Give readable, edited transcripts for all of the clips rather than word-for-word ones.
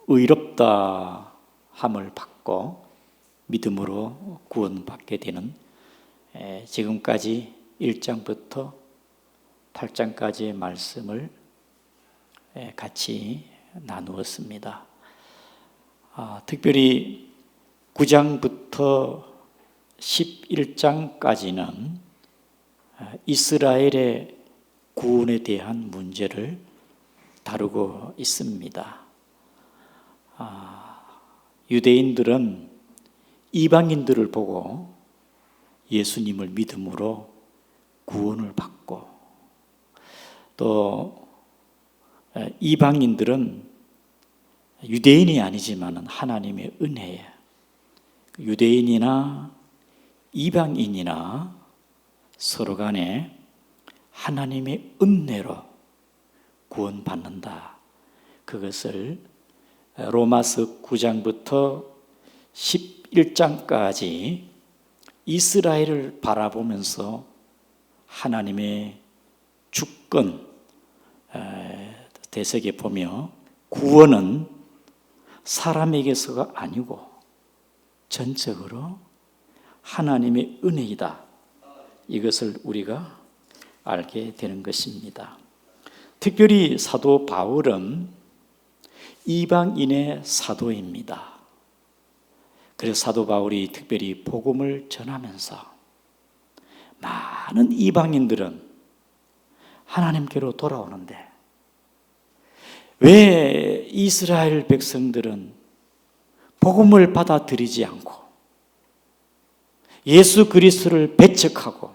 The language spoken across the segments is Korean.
의롭다 함을 받고 믿음으로 구원받게 되는 지금까지 1장부터 8장까지의 말씀을 같이 나누었습니다. 특별히 9장부터 11장까지는 이스라엘의 구원에 대한 문제를 다루고 있습니다. 유대인들은 이방인들을 보고 예수님을 믿음으로 구원을 받고, 또 이방인들은 유대인이 아니지만 하나님의 은혜에 유대인이나 이방인이나 서로 간에 하나님의 은혜로 구원받는다. 그것을 로마서 9장부터 11장까지 이스라엘을 바라보면서 하나님의 주권 되새겨보며 구원은 사람에게서가 아니고 전적으로 하나님의 은혜이다. 이것을 우리가 알게 되는 것입니다. 특별히 사도 바울은 이방인의 사도입니다. 그래서 사도 바울이 특별히 복음을 전하면서 많은 이방인들은 하나님께로 돌아오는데 왜 이스라엘 백성들은 복음을 받아들이지 않고 예수 그리스도를 배척하고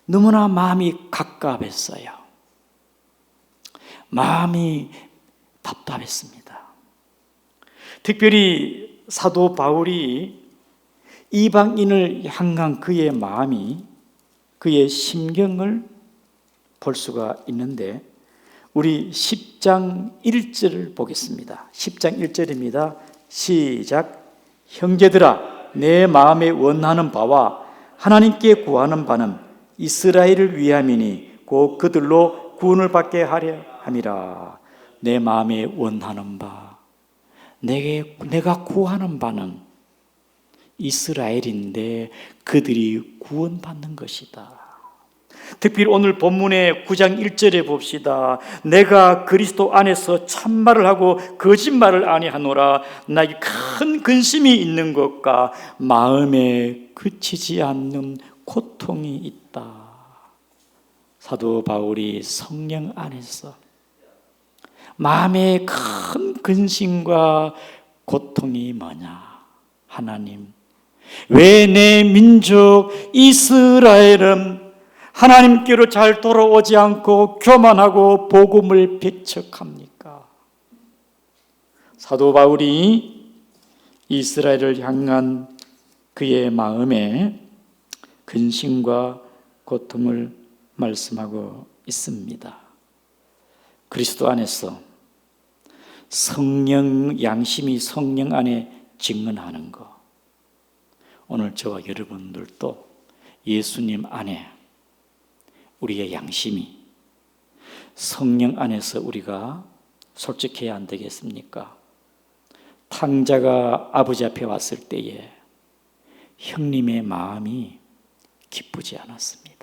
너무나 마음이 갑갑했어요. 마음이 답답했습니다. 특별히 사도 바울이 이방인을 향한 그의 마음이, 그의 심경을 볼 수가 있는데 우리 10장 1절을 보겠습니다. 10장 1절입니다. 시작. 형제들아, 내 마음에 원하는 바와 하나님께 구하는 바는 이스라엘을 위함이니 곧 그들로 구원을 받게 하려 함이라. 내 마음에 원하는 바, 내가 구하는 바는 이스라엘인데 그들이 구원받는 것이다. 특별히 오늘 본문의 9장 1절에 봅시다. 내가 그리스도 안에서 참말을 하고 거짓말을 아니하노라. 나에게 큰 근심이 있는 것과 마음에 그치지 않는 고통이 있다. 사도 바울이 성령 안에서 마음에 큰 근심과 고통이 뭐냐? 하나님, 왜 내 민족 이스라엘은 하나님께로 잘 돌아오지 않고 교만하고 복음을 배척합니까? 사도 바울이 이스라엘을 향한 그의 마음에 근심과 고통을 말씀하고 있습니다. 그리스도 안에서 성령, 양심이 성령 안에 증언하는 것, 오늘 저와 여러분들도 예수님 안에 우리의 양심이 성령 안에서 우리가 솔직해야 안 되겠습니까? 탕자가 아버지 앞에 왔을 때에 형님의 마음이 기쁘지 않았습니다.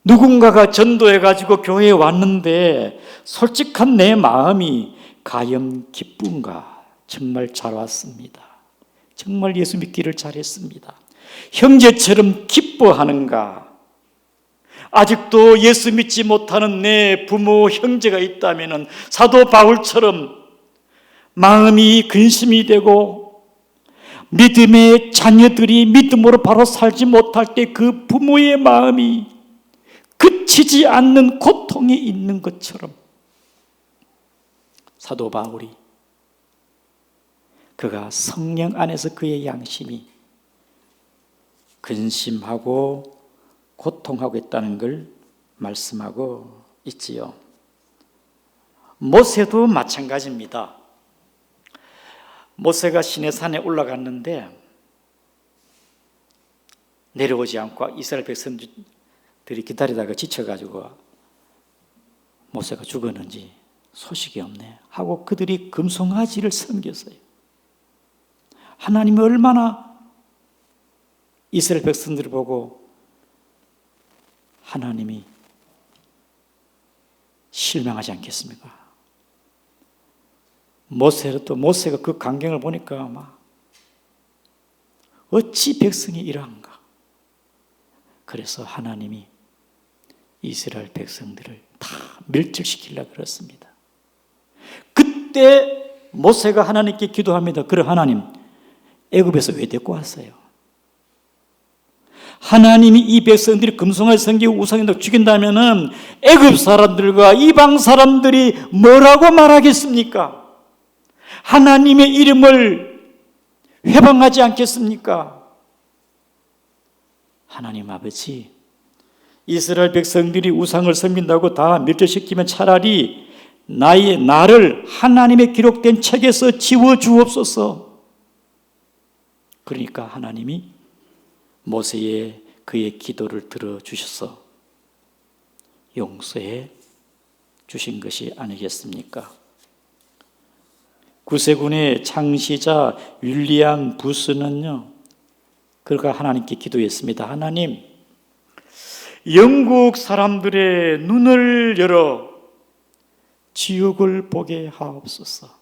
누군가가 전도해가지고 교회에 왔는데 솔직한 내 마음이 과연 기쁜가? 정말 잘 왔습니다. 정말 예수 믿기를 잘했습니다. 형제처럼 기뻐하는가? 아직도 예수 믿지 못하는 내 부모, 형제가 있다면 사도 바울처럼 마음이 근심이 되고 믿음의 자녀들이 믿음으로 바로 살지 못할 때 그 부모의 마음이 그치지 않는 고통이 있는 것처럼 사도 바울이 그가 성령 안에서 그의 양심이 근심하고 고통하고 있다는 걸 말씀하고 있지요. 모세도 마찬가지입니다. 모세가 시내산에 올라갔는데 내려오지 않고 이스라엘 백성들이 기다리다가 지쳐가지고 모세가 죽었는지 소식이 없네 하고 그들이 금송아지를 섬겼어요. 하나님이 얼마나 이스라엘 백성들을 보고 하나님이 실망하지 않겠습니까? 모세가 그 광경을 보니까 막 어찌 백성이 이러한가? 그래서 하나님이 이스라엘 백성들을 다 멸절시키려고 그랬습니다. 그때 모세가 하나님께 기도합니다. 그래 하나님, 애굽에서 왜 데리고 왔어요? 하나님이 이 백성들이 금송아지 섬기고 우상에다 죽인다면은 애굽 사람들과 이방 사람들이 뭐라고 말하겠습니까? 하나님의 이름을 회방하지 않겠습니까? 하나님 아버지, 이스라엘 백성들이 우상을 섬긴다고 다 멸절시키면 차라리 나를 하나님의 기록된 책에서 지워주옵소서. 그러니까 하나님이 모세의 그의 기도를 들어주셔서 용서해 주신 것이 아니겠습니까? 구세군의 창시자 윌리엄 부스는요, 그가 하나님께 기도했습니다. 하나님, 영국 사람들의 눈을 열어 지옥을 보게 하옵소서.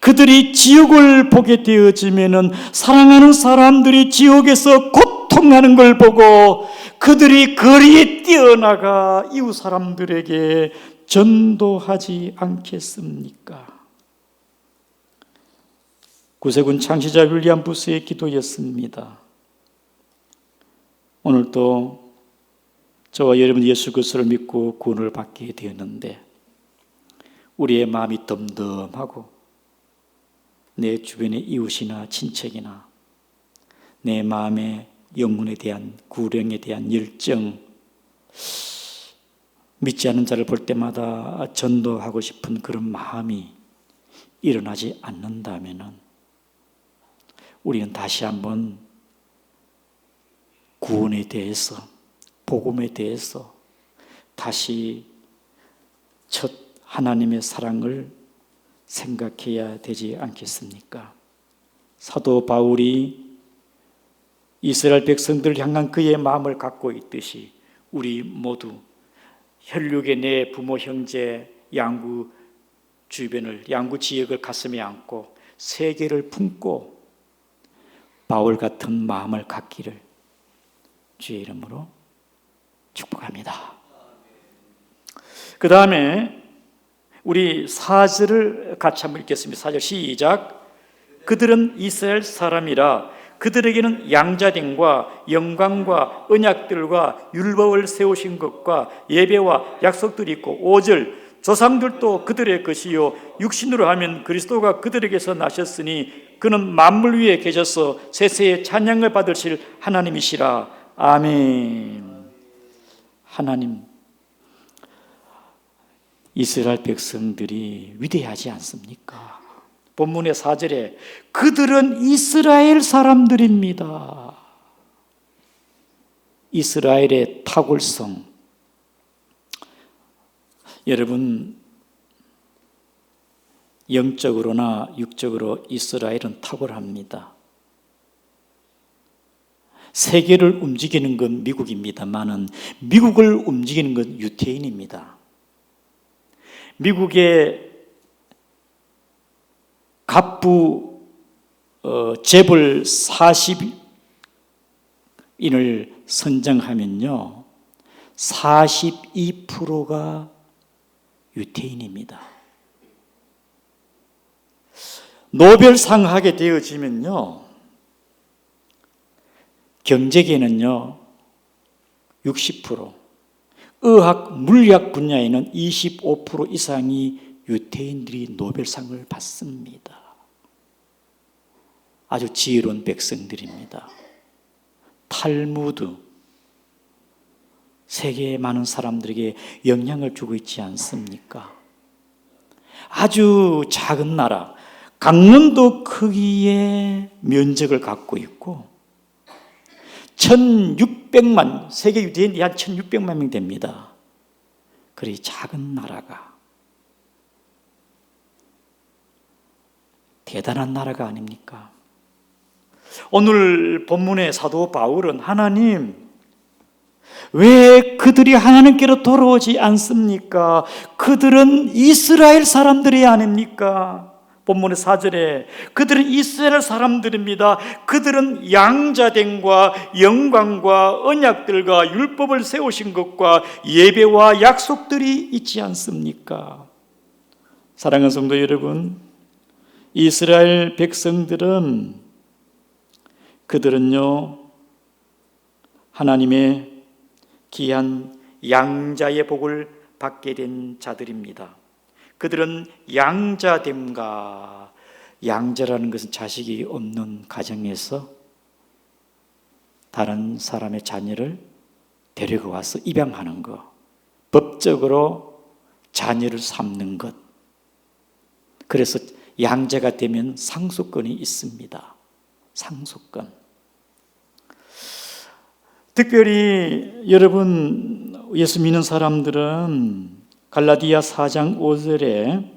그들이 지옥을 보게 되어지면은 사랑하는 사람들이 지옥에서 고통하는 걸 보고 그들이 거리에 뛰어나가 이웃 사람들에게 전도하지 않겠습니까? 구세군 창시자 윌리엄 부스의 기도였습니다. 오늘도 저와 여러분 예수 그리스도를 믿고 구원을 받게 되었는데 우리의 마음이 덤덤하고 내 주변의 이웃이나 친척이나 내 마음의 영혼에 대한 구령에 대한 열정, 믿지 않는 자를 볼 때마다 전도하고 싶은 그런 마음이 일어나지 않는다면 우리는 다시 한번 구원에 대해서, 복음에 대해서 다시 첫 하나님의 사랑을 생각해야 되지 않겠습니까? 사도 바울이 이스라엘 백성들을 향한 그의 마음을 갖고 있듯이 우리 모두 혈육의 내 부모, 형제, 양구 주변을, 양구 지역을 가슴에 안고 세계를 품고 바울 같은 마음을 갖기를 주의 이름으로 축복합니다. 그 다음에 우리 4절을 같이 한번 읽겠습니다. 4절 시작. 그들은 이스라엘 사람이라 그들에게는 양자됨과 영광과 언약들과 율법을 세우신 것과 예배와 약속들이 있고 5절 조상들도 그들의 것이요 육신으로 하면 그리스도가 그들에게서 나셨으니 그는 만물 위에 계셔서 세세의 찬양을 받으실 하나님이시라. 아멘. 하나님, 이스라엘 백성들이 위대하지 않습니까? 본문의 4절에 그들은 이스라엘 사람들입니다. 이스라엘의 탁월성. 여러분, 영적으로나 육적으로 이스라엘은 탁월합니다. 세계를 움직이는 건 미국입니다만은 미국을 움직이는 건 유태인입니다. 미국의 갑부 재벌 40인을 선정하면요 42%가 유태인입니다. 노벨상 하게 되어지면요 경제계는요 60%, 의학, 물리학 분야에는 25% 이상이 유태인들이 노벨상을 받습니다. 아주 지혜로운 백성들입니다. 탈무드, 세계의 많은 사람들에게 영향을 주고 있지 않습니까? 아주 작은 나라, 강원도 크기의 면적을 갖고 있고 1600만, 세계 유대인이 한 1600만 명 됩니다. 그리 작은 나라가 대단한 나라가 아닙니까? 오늘 본문의 사도 바울은 하나님, 왜 그들이 하나님께로 돌아오지 않습니까? 그들은 이스라엘 사람들이 아닙니까? 본문의 4절에 그들은 이스라엘 사람들입니다. 그들은 양자됨과 영광과 언약들과 율법을 세우신 것과 예배와 약속들이 있지 않습니까? 사랑하는 성도 여러분, 이스라엘 백성들은 그들은요 하나님의 귀한 양자의 복을 받게 된 자들입니다. 그들은 양자됨과, 양자라는 것은 자식이 없는 가정에서 다른 사람의 자녀를 데리고 와서 입양하는 것, 법적으로 자녀를 삼는 것. 그래서 양자가 되면 상속권이 있습니다. 상속권. 특별히 여러분 예수 믿는 사람들은 갈라디아 4장 5절에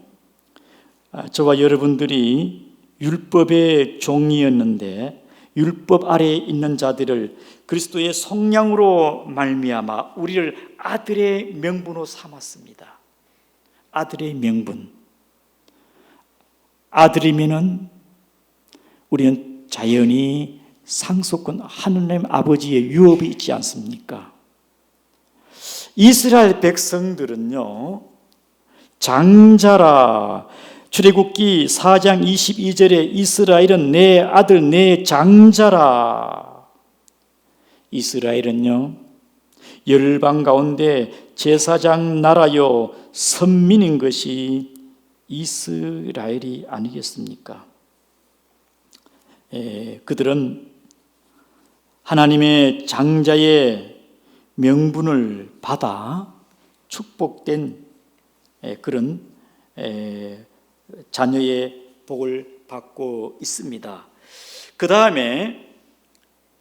저와 여러분들이 율법의 종이었는데 율법 아래에 있는 자들을 그리스도의 속량으로 말미암아 우리를 아들의 명분으로 삼았습니다. 아들의 명분. 아들이면은 우리는 자연히 상속권, 하느님 아버지의 유업이 있지 않습니까? 이스라엘 백성들은요 장자라, 출애굽기 4장 22절에 이스라엘은 내 아들 내 장자라. 이스라엘은요 열방 가운데 제사장 나라요 선민인 것이 이스라엘이 아니겠습니까? 그들은 하나님의 장자의 명분을 받아 축복된 그런 자녀의 복을 받고 있습니다. 그 다음에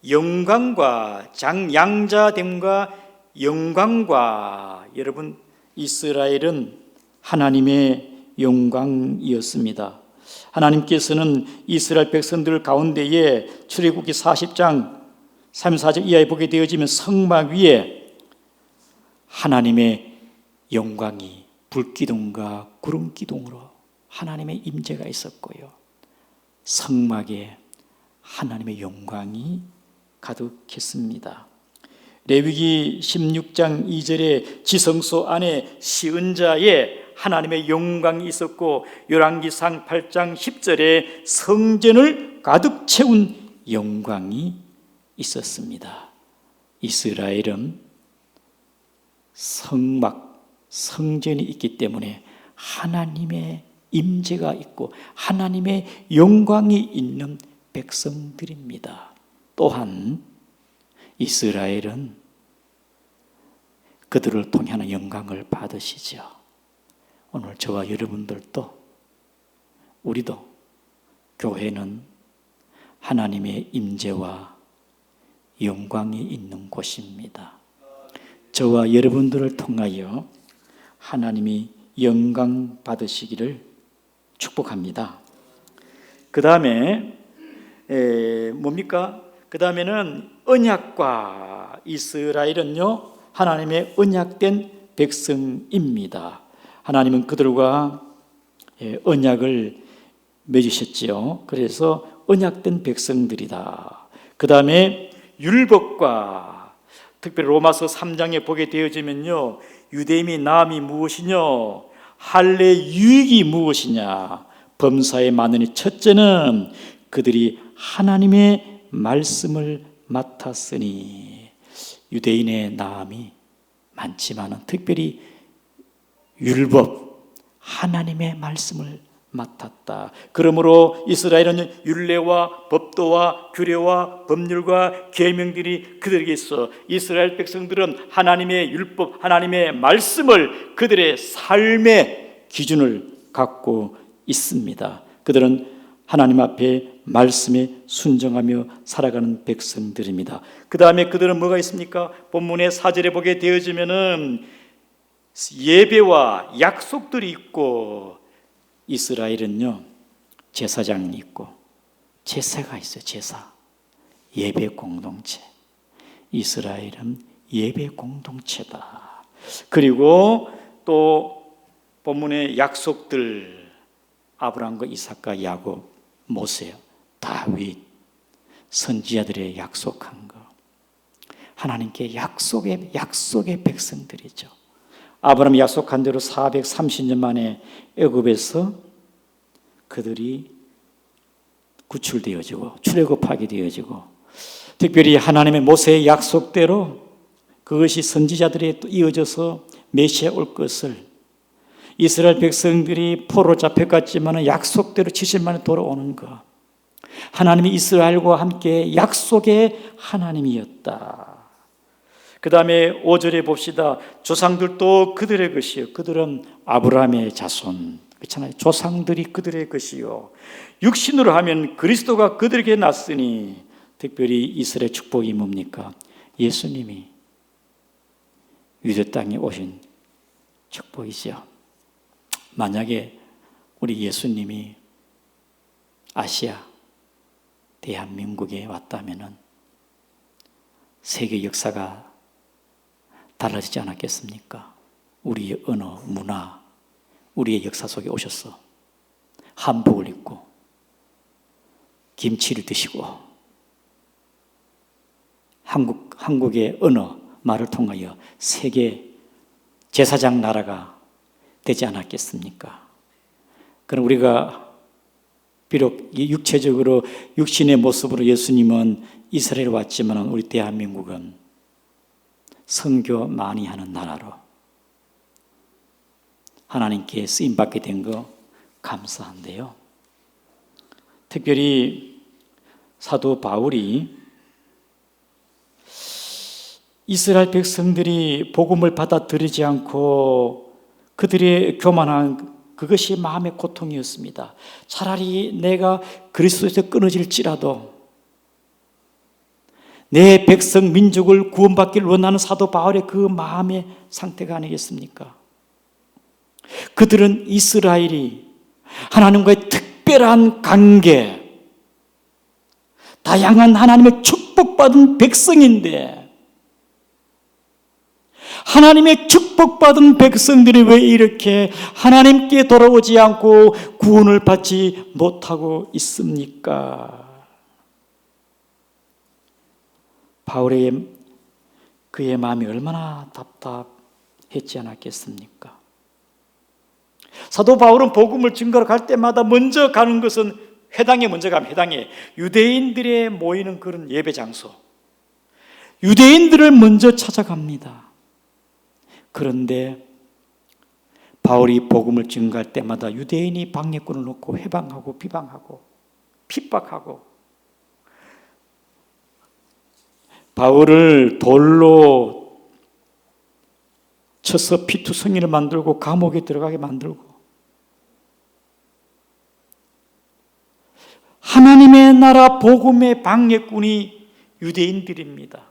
영광과 양자됨과 영광과, 여러분 이스라엘은 하나님의 영광이었습니다. 하나님께서는 이스라엘 백성들 가운데에 출애굽기 40장 3-4절 이하에 보게 되어지면 성막 위에 하나님의 영광이 불기둥과 구름기둥으로 하나님의 임재가 있었고요, 성막에 하나님의 영광이 가득했습니다. 레위기 16장 2절에 지성소 안에 시은자에 하나님의 영광이 있었고, 열왕기상 8장 10절에 성전을 가득 채운 영광이 있었습니다. 이스라엘은 성막, 성전이 있기 때문에 하나님의 임재가 있고 하나님의 영광이 있는 백성들입니다. 또한 이스라엘은 그들을 통해 하는 영광을 받으시죠. 오늘 저와 여러분들도, 우리도, 교회는 하나님의 임재와 영광이 있는 곳입니다. 저와 여러분들을 통하여 하나님이 영광 받으시기를 축복합니다. 그 다음에 뭡니까? 그 다음에는 언약과, 이스라엘은요 하나님의 언약된 백성입니다. 하나님은 그들과 언약을 맺으셨지요. 그래서 언약된 백성들이다. 그 다음에 율법과, 특별히 로마서 3장에 보게 되어지면요, 유대임이 나음이 무엇이냐, 할례 유익이 무엇이냐, 범사에 많으니 첫째는 그들이 하나님의 말씀을 맡았으니. 유대인의 나음이 많지만은 특별히 율법, 하나님의 말씀을 맡았다. 그러므로 이스라엘은 율례와 법도와 규례와 법률과 계명들이 그들에게 있어 이스라엘 백성들은 하나님의 율법, 하나님의 말씀을 그들의 삶의 기준을 갖고 있습니다. 그들은 하나님 앞에 말씀에 순종하며 살아가는 백성들입니다. 그 다음에 그들은 뭐가 있습니까? 본문의 4절에 보게 되어지면은 예배와 약속들이 있고, 이스라엘은요 제사장이 있고 제사가 있어요. 제사, 예배 공동체. 이스라엘은 예배 공동체다. 그리고 또 본문의 약속들, 아브라함과 이삭과 야곱, 모세, 다윗, 선지자들의 약속한 거, 하나님께 약속의 백성들이죠. 아브라함이 약속한 대로 430년 만에 애굽에서 그들이 구출되어지고 출애굽하게 되어지고, 특별히 하나님의 모세의 약속대로 그것이 선지자들에 또 이어져서 메시아 올 것을, 이스라엘 백성들이 포로로 잡혀갔지만 약속대로 70만에 돌아오는 것, 하나님이 이스라엘과 함께 약속의 하나님이었다. 그 다음에 5절에 봅시다. 조상들도 그들의 것이요, 그들은 아브라함의 자손, 그렇잖아요. 조상들이 그들의 것이요, 육신으로 하면 그리스도가 그들에게 났으니, 특별히 이스라엘 축복이 뭡니까? 예수님이 유대 땅에 오신 축복이죠. 만약에 우리 예수님이 아시아, 대한민국에 왔다면 세계 역사가 달라지지 않았겠습니까? 우리의 언어, 문화, 우리의 역사 속에 오셔서 한복을 입고 김치를 드시고 한국의 언어, 말을 통하여 세계 제사장 나라가 되지 않았겠습니까? 그럼 우리가 비록 육체적으로 육신의 모습으로 예수님은 이스라엘에 왔지만 우리 대한민국은 선교 많이 하는 나라로 하나님께 쓰임받게 된 거 감사한데요. 특별히 사도 바울이 이스라엘 백성들이 복음을 받아들이지 않고 그들의 교만한 그것이 마음의 고통이었습니다. 차라리 내가 그리스도에서 끊어질지라도 내 백성 민족을 구원받기를 원하는 사도 바울의 그 마음의 상태가 아니겠습니까? 그들은 이스라엘이 하나님과의 특별한 관계, 다양한 하나님의 축복받은 백성인데, 하나님의 축복받은 백성들이 왜 이렇게 하나님께 돌아오지 않고 구원을 받지 못하고 있습니까? 바울의 그의 마음이 얼마나 답답했지 않았겠습니까? 사도 바울은 복음을 증거로 갈 때마다 먼저 가는 것은 회당에 먼저 가면, 회당에 유대인들의 모이는 그런 예배 장소, 유대인들을 먼저 찾아갑니다. 그런데 바울이 복음을 증거할 때마다 유대인이 방해꾼을 놓고 회방하고 비방하고 핍박하고, 바울을 돌로 쳐서 피투성이를 만들고 감옥에 들어가게 만들고, 하나님의 나라 복음의 방해꾼이 유대인들입니다.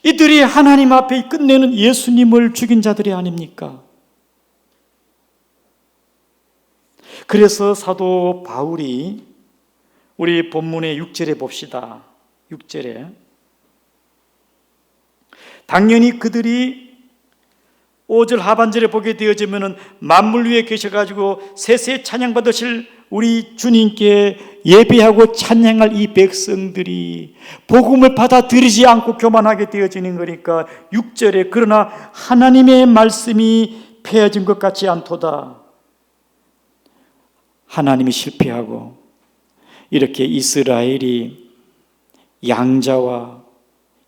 이들이 하나님 앞에 끝내는 예수님을 죽인 자들이 아닙니까? 그래서 사도 바울이 우리 본문의 6절에 봅시다. 6절에 당연히 그들이 5절 하반절에 보게 되어지면 만물 위에 계셔가지고 세세 찬양 받으실 우리 주님께 예배하고 찬양할 이 백성들이 복음을 받아들이지 않고 교만하게 되어지는 거니까 6절에 그러나 하나님의 말씀이 폐해진 것 같지 않도다. 하나님이 실패하고 이렇게 이스라엘이 양자와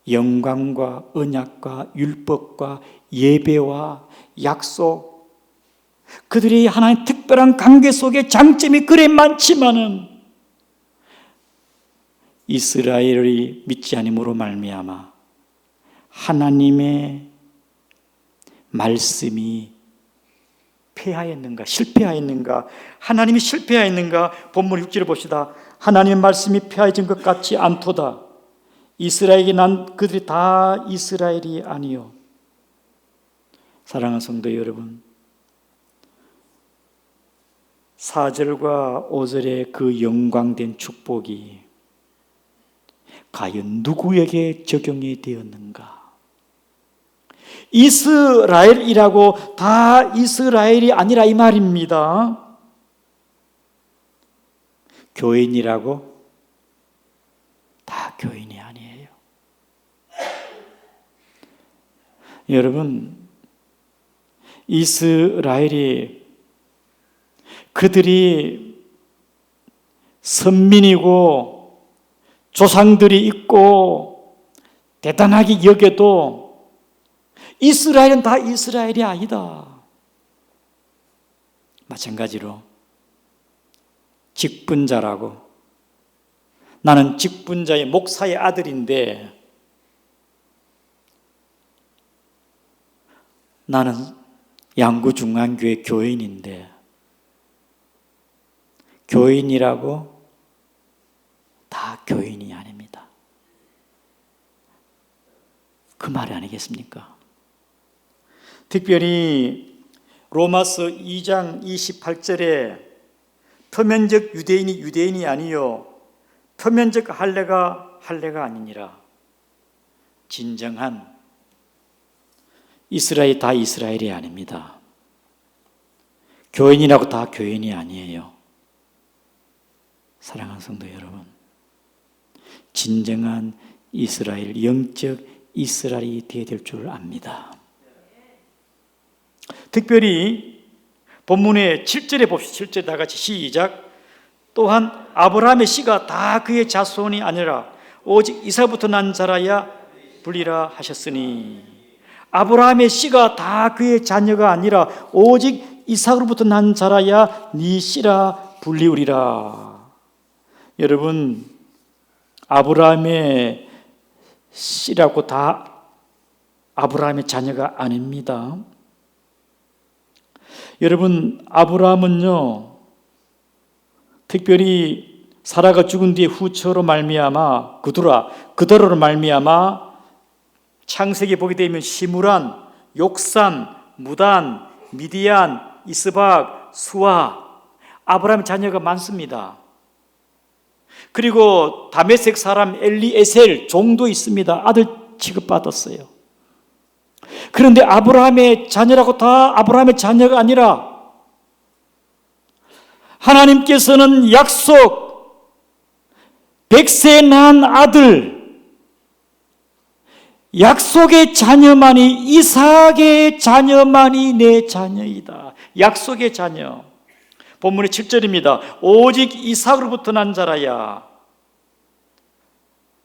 영광과 언약과 율법과 예배와 약속, 그들이 하나님 특별한 관계 속에 장점이 그래 많지만은 이스라엘이 믿지 않음으로 말미암아 하나님의 말씀이 폐하였는가, 실패하였는가? 하나님이 실패하였는가? 본문 6절을 봅시다. 하나님의 말씀이 폐하여진 것 같지 않도다. 이스라엘에게 난 그들이 다 이스라엘이 아니요 사랑하는 성도 여러분, 4절과 5절의 그 영광된 축복이 과연 누구에게 적용이 되었는가? 이스라엘이라고 다 이스라엘이 아니라 이 말입니다. 교인이라고 다 교인이 아니에요. 여러분, 이스라엘이 그들이 선민이고 조상들이 있고 대단하게 여겨도 이스라엘은 다 이스라엘이 아니다. 마찬가지로 직분자라고, 나는 직분자의 목사의 아들인데 나는 양구중앙교회 교인인데 교인이라고 다 교인이 아닙니다. 그 말이 아니겠습니까? 특별히 로마서 2장 28절에 표면적 유대인이 유대인이 아니요 표면적 할례가 할례가 아니니라. 진정한 이스라엘이 다 이스라엘이 아닙니다. 교인이라고 다 교인이 아니에요. 사랑하는 성도 여러분, 진정한 이스라엘, 영적 이스라엘이 되어야 될 줄 압니다. 특별히 본문의 7절에 봅시다. 7절 다 같이 시작. 또한 아브라함의 씨가 다 그의 자손이 아니라 오직 이삭부터 난 자라야 불리라 하셨으니, 아브라함의 씨가 다 그의 자녀가 아니라 오직 이삭으로부터 난 자라야 네 씨라 불리우리라. 여러분, 아브라함의 씨라고 다 아브라함의 자녀가 아닙니다. 여러분, 아브라함은요, 특별히 사라가 죽은 뒤에 후처로 말미암아 그더러로 말미암아 창세기 보게 되면 시므란, 욕산, 무단, 미디안, 이스박, 수아, 아브라함의 자녀가 많습니다. 그리고 다메섹 사람 엘리에셀 종도 있습니다. 아들 취급받았어요. 그런데 아브라함의 자녀라고 다 아브라함의 자녀가 아니라 하나님께서는 약속 100세 난 아들, 약속의 자녀만이, 이삭의 자녀만이 내 자녀이다. 약속의 자녀. 본문의 7절입니다. 오직 이삭으로부터 난 자라야.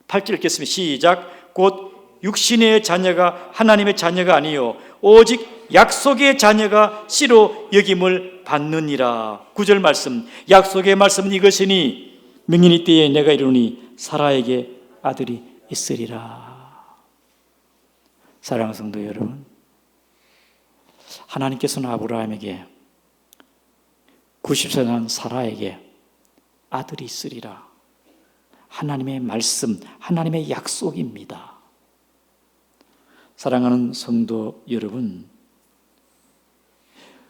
8절 읽겠습니다. 시작. 곧 육신의 자녀가 하나님의 자녀가 아니요 오직 약속의 자녀가 씨로 여김을 받느니라. 9절 말씀. 약속의 말씀은 이것이니 명인이 때에 내가 이르니 사라에게 아들이 있으리라. 사랑하는 성도 여러분, 하나님께서는 아브라함에게 90세 난 사라에게 아들이 있으리라. 하나님의 말씀, 하나님의 약속입니다. 사랑하는 성도 여러분,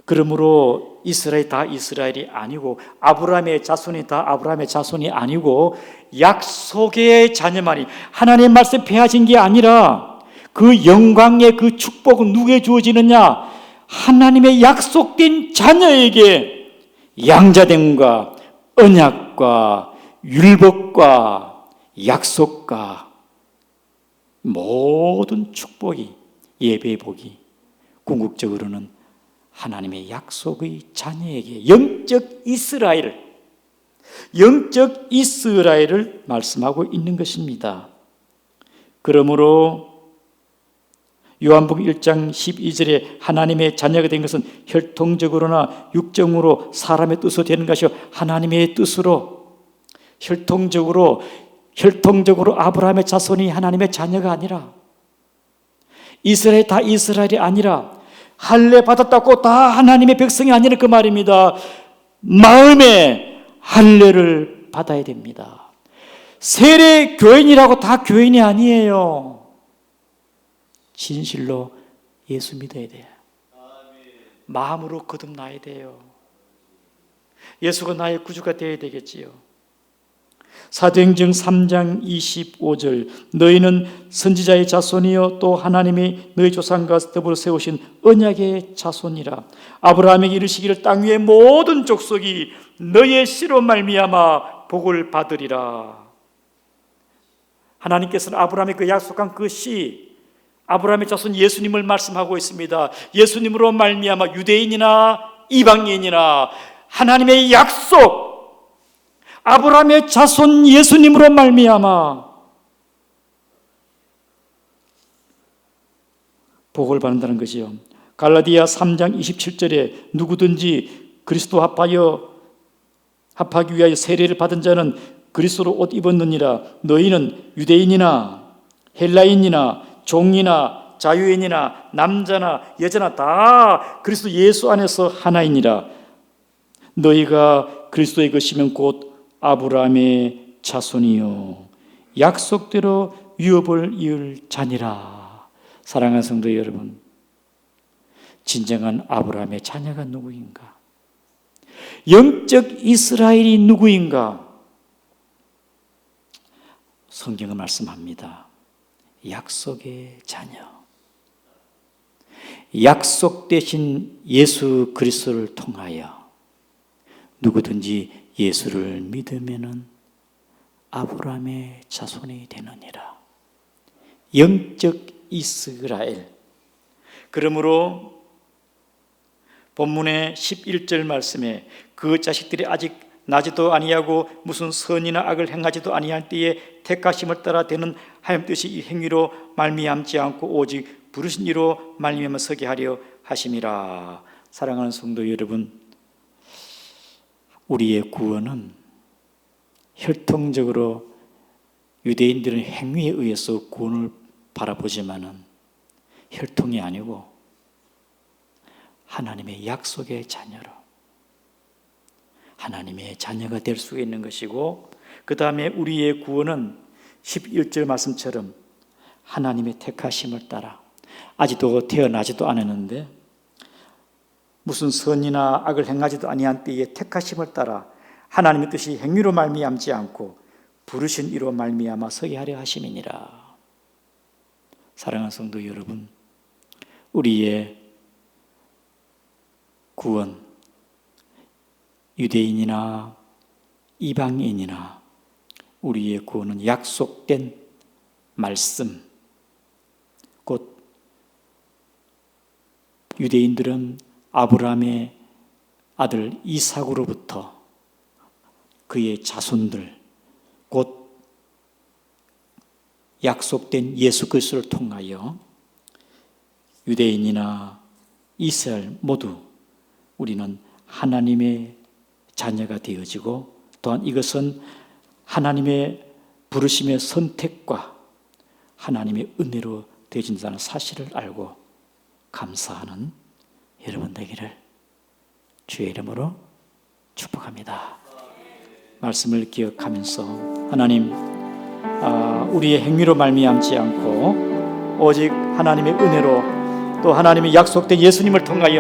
그러므로 이스라엘이 다 이스라엘이 아니고 아브라함의 자손이 다 아브라함의 자손이 아니고 약속의 자녀만이, 하나님의 말씀에 패하신 게 아니라 그 영광의 그 축복은 누구에게 주어지느냐? 하나님의 약속된 자녀에게 양자됨과 언약과 율법과 약속과 모든 축복이, 예배의 복이 궁극적으로는 하나님의 약속의 자녀에게 영적 이스라엘을 말씀하고 있는 것입니다. 그러므로 요한복음 1장 12절에 하나님의 자녀가 된 것은 혈통적으로나 육정으로 사람의 뜻으로 되는 것이요 하나님의 뜻으로, 혈통적으로 아브라함의 자손이 하나님의 자녀가 아니라, 이스라엘 다 이스라엘이 아니라, 할례 받았다고 다 하나님의 백성이 아니라 그 말입니다. 마음에 할례를 받아야 됩니다. 세례 교인이라고 다 교인이 아니에요. 진실로 예수 믿어야 돼요. 마음으로 거듭나야 돼요. 예수가 나의 구주가 되어야 되겠지요. 사도행전 3장 25절 너희는 선지자의 자손이요 또 하나님이 너희 조상과 더불어 세우신 언약의 자손이라. 아브라함에게 이르시기를 땅 위의 모든 족속이 너희의 씨로 말미암아 복을 받으리라. 하나님께서는 아브라함의 그 약속한 그 씨, 아브라함의 자손 예수님을 말씀하고 있습니다. 예수님으로 말미암아 유대인이나 이방인이나 하나님의 약속, 아브라함의 자손 예수님으로 말미암아 복을 받는다는 것이요. 갈라디아 3장 27절에 누구든지 그리스도 합하기 위하여 세례를 받은 자는 그리스도로 옷 입었느니라. 너희는 유대인이나 헬라인이나 종이나 자유인이나 남자나 여자나 다 그리스도 예수 안에서 하나이니라. 너희가 그리스도의 것이면 곧 아브라함의 자손이요 약속대로 유업을 이을 자니라. 사랑하는 성도 여러분, 진정한 아브라함의 자녀가 누구인가? 영적 이스라엘이 누구인가? 성경은 말씀합니다. 약속의 자녀, 약속 대신 예수 그리스도를 통하여 누구든지 예수를 믿으면은 아브라함의 자손이 되느니라. 영적 이스라엘. 그러므로 본문의 11절 말씀에 그 자식들이 아직 나지도 아니하고 무슨 선이나 악을 행하지도 아니할 때에 택하심을 따라 되는 하나님 뜻이 이 행위로 말미암지 않고 오직 부르신 이로 말미암아 서게 하려 하심이라. 사랑하는 성도 여러분, 우리의 구원은 혈통적으로 유대인들은 행위에 의해서 구원을 바라보지만은 혈통이 아니고 하나님의 약속의 자녀로 하나님의 자녀가 될 수 있는 것이고, 그 다음에 우리의 구원은 11절 말씀처럼 하나님의 택하심을 따라 아직도 태어나지도 않았는데 무슨 선이나 악을 행하지도 아니한 때에 택하심을 따라 하나님의 뜻이 행위로 말미암지 않고 부르신 이로 말미암아 서게 하려 하심이니라. 사랑하는 성도 여러분, 우리의 구원, 유대인이나 이방인이나 우리의 구원은 약속된 말씀, 곧 유대인들은 아브라함의 아들 이삭으로부터 그의 자손들, 곧 약속된 예수 그리스도를 통하여 유대인이나 이스라엘 모두 우리는 하나님의 자녀가 되어지고, 또한 이것은 하나님의 부르심의 선택과 하나님의 은혜로 되어진다는 사실을 알고 감사하는 여러분 되기를 주의 이름으로 축복합니다. 말씀을 기억하면서 하나님, 우리의 행위로 말미암지 않고 오직 하나님의 은혜로 또 하나님의 약속된 예수님을 통하여